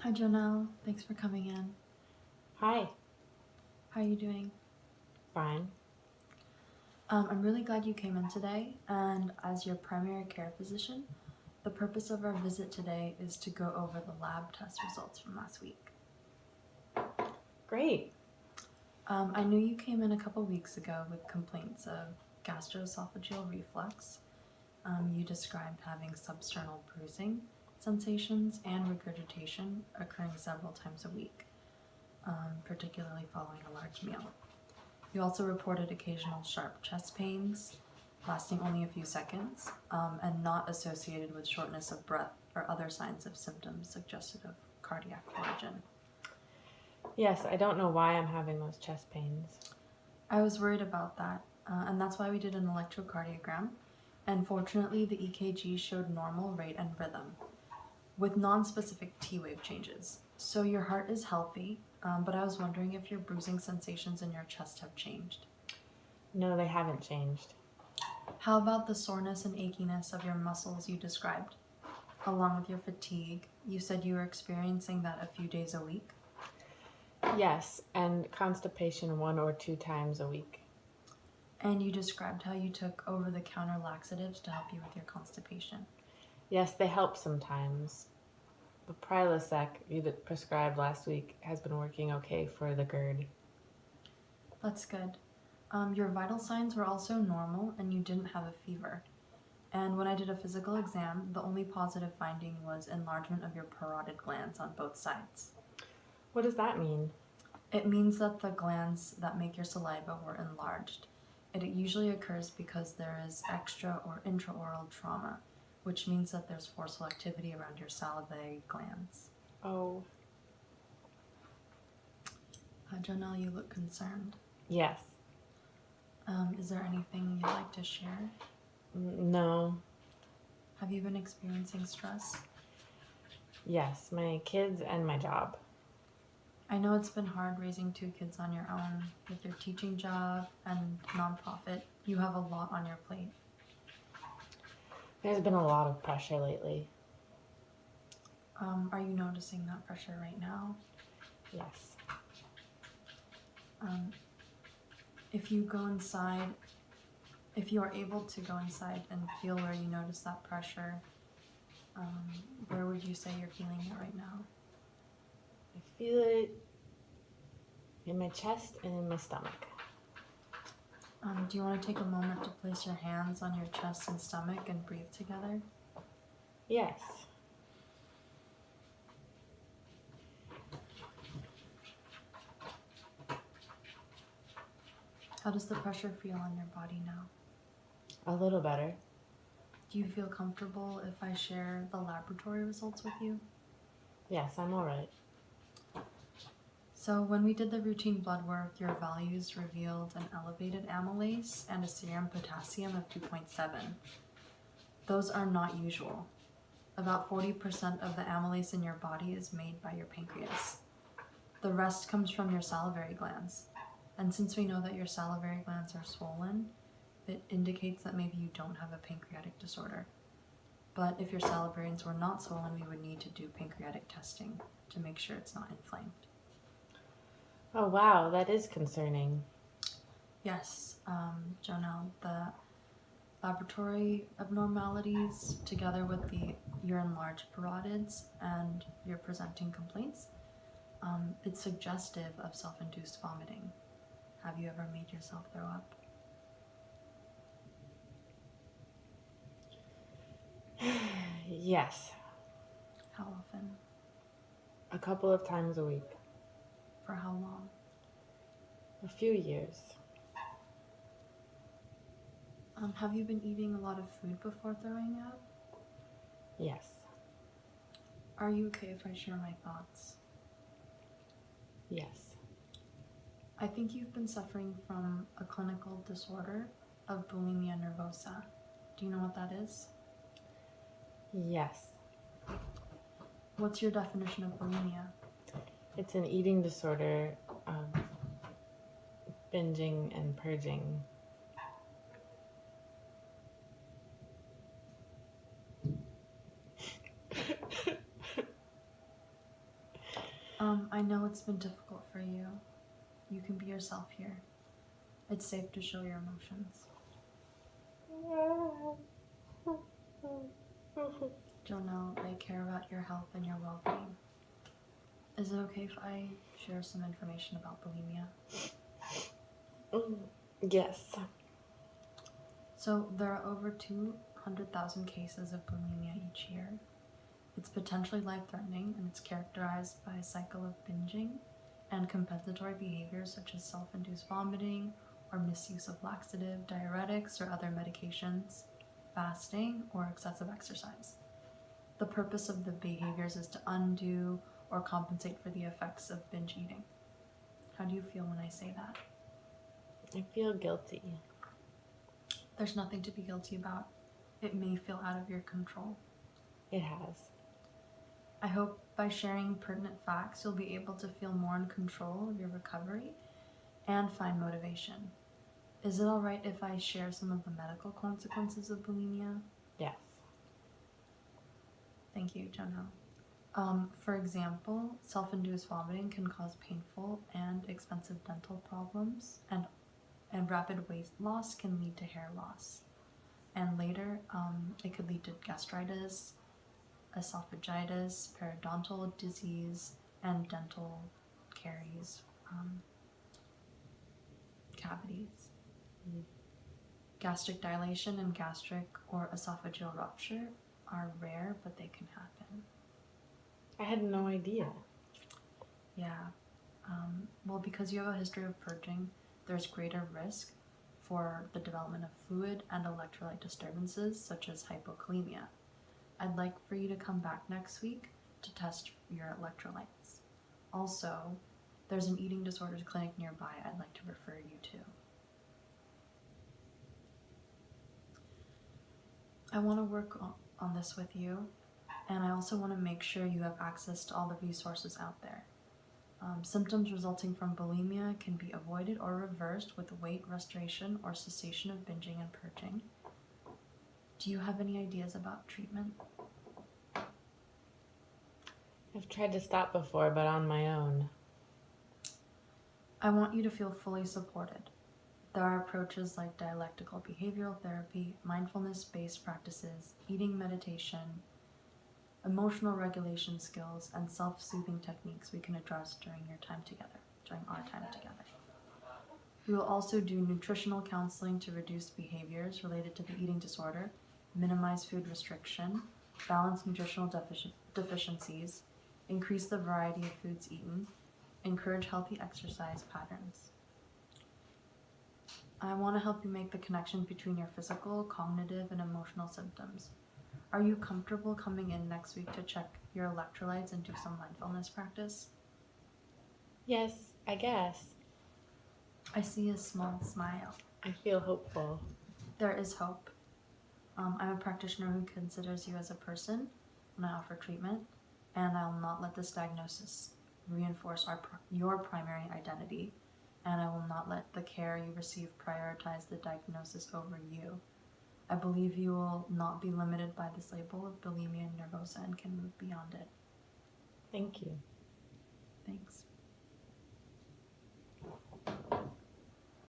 Hi, Jonelle. Thanks for coming in. Hi, How are you doing? fine. I'm really glad you came in today, and as your primary care physician, the purpose of our visit today is to go over the lab test results from last week. Great. I knew you came in a couple weeks ago with complaints of gastroesophageal reflux. You described having substernal bruising sensations and regurgitation occurring several times a week, particularly following a large meal. You also reported occasional sharp chest pains, lasting only a few seconds, and not associated with shortness of breath or other signs of symptoms suggested of cardiac origin. Yes, I don't know why I'm having those chest pains. I was worried about that, and that's why we did an electrocardiogram. And fortunately, the EKG showed normal rate and rhythm, with non-specific T-wave changes. So your heart is healthy, but I was wondering if your bruising sensations in your chest have changed. No, they haven't changed. How about the soreness and achiness of your muscles you described? Along with your fatigue, you said you were experiencing that a few days a week. Yes, and constipation 1 or 2 times a week. And you described how you took over-the-counter laxatives to help you with your constipation. Yes, they help sometimes. The Prilosec you prescribed last week has been working okay for the GERD. That's good. Your vital signs were also normal and you didn't have a fever. And when I did a physical exam, the only positive finding was enlargement of your parotid glands on both sides. What does that mean? It means that the glands that make your saliva were enlarged. It usually occurs because there is extra or intraoral trauma, which means that there's forceful activity around your salivary glands. Oh, Jonelle, you look concerned. yes. Is there anything you'd like to share? No. Have you been experiencing stress? Yes, my kids and my job. I know it's been hard raising 2 kids on your own with your teaching job and nonprofit. You have a lot on your plate. There's been a lot of pressure lately. Are you noticing that pressure right now? Yes. If you go inside, if you are able to go inside and feel where you notice that pressure, where would you say you're feeling it right now? I feel it in my chest and in my stomach. Do you want to take a moment to place your hands on your chest and stomach and breathe together? Yes. How does the pressure feel on your body now? A little better. Do you feel comfortable if I share the laboratory results with you? Yes, I'm all right. So when we did the routine blood work, your values revealed an elevated amylase and a serum potassium of 2.7. Those are not usual. About 40% of the amylase in your body is made by your pancreas. The rest comes from your salivary glands. And since we know that your salivary glands are swollen, it indicates that maybe you don't have a pancreatic disorder. But if your salivary glands were not swollen, we would need to do pancreatic testing to make sure it's not inflamed. Oh, wow, that is concerning. Yes, Jonelle, the laboratory abnormalities together with your enlarged parotids and your presenting complaints, it's suggestive of self-induced vomiting. Have you ever made yourself throw up? Yes, How often? a couple of times a week. For how long? A few years. Have you been eating a lot of food before throwing up? Yes. Are you okay if I share my thoughts? Yes. I think you've been suffering from a clinical disorder of bulimia nervosa. Do you know what that is? Yes. What's your definition of bulimia? It's an eating disorder, binging and purging. I know it's been difficult for you. You can be yourself here. It's safe to show your emotions. Jonelle, I care about your health and your well-being. Is it okay if I share some information about bulimia? Yes. So there are over 200,000 cases of bulimia each year. It's potentially life-threatening, and it's characterized by a cycle of binging and compensatory behaviors such as self-induced vomiting or misuse of laxative, diuretics, or other medications, fasting, or excessive exercise. The purpose of the behaviors is to undo or compensate for the effects of binge eating. How do you feel when I say that? I feel guilty. There's nothing to be guilty about. It may feel out of your control. It has. I hope by sharing pertinent facts, you'll be able to feel more in control of your recovery and find motivation. Is it all right if I share some of the medical consequences of bulimia? Yes. Thank you, Jonelle. For example, self-induced vomiting can cause painful and expensive dental problems, and rapid weight loss can lead to hair loss. And later, it could lead to gastritis, esophagitis, periodontal disease, and dental caries, cavities. Gastric dilation and gastric or esophageal rupture are rare, but they can happen. I had no idea. Yeah. Well, because you have a history of purging, there's greater risk for the development of fluid and electrolyte disturbances such as hypokalemia. I'd like for you to come back next week to test your electrolytes. Also, there's an eating disorders clinic nearby I'd like to refer you to. I want to work on this with you, and I also want to make sure you have access to all the resources out there. Symptoms resulting from bulimia can be avoided or reversed with weight restoration or cessation of binging and purging. Do you have any ideas about treatment? I've tried to stop before, but on my own. I want you to feel fully supported. There are approaches like dialectical behavioral therapy, mindfulness-based practices, eating meditation, emotional regulation skills, and self-soothing techniques we can address during our time together. We will also do nutritional counseling to reduce behaviors related to the eating disorder, minimize food restriction, balance nutritional deficiencies, increase the variety of foods eaten, encourage healthy exercise patterns. I want to help you make the connection between your physical, cognitive, and emotional symptoms. Are you comfortable coming in next week to check your electrolytes and do some mindfulness practice? Yes, I guess. I see a small smile. I feel hopeful. There is hope. I'm a practitioner who considers you as a person when I offer treatment, and I will not let this diagnosis reinforce your primary identity, and I will not let the care you receive prioritize the diagnosis over you. I believe you will not be limited by this label of bulimia nervosa and can move beyond it. Thank you. Thanks.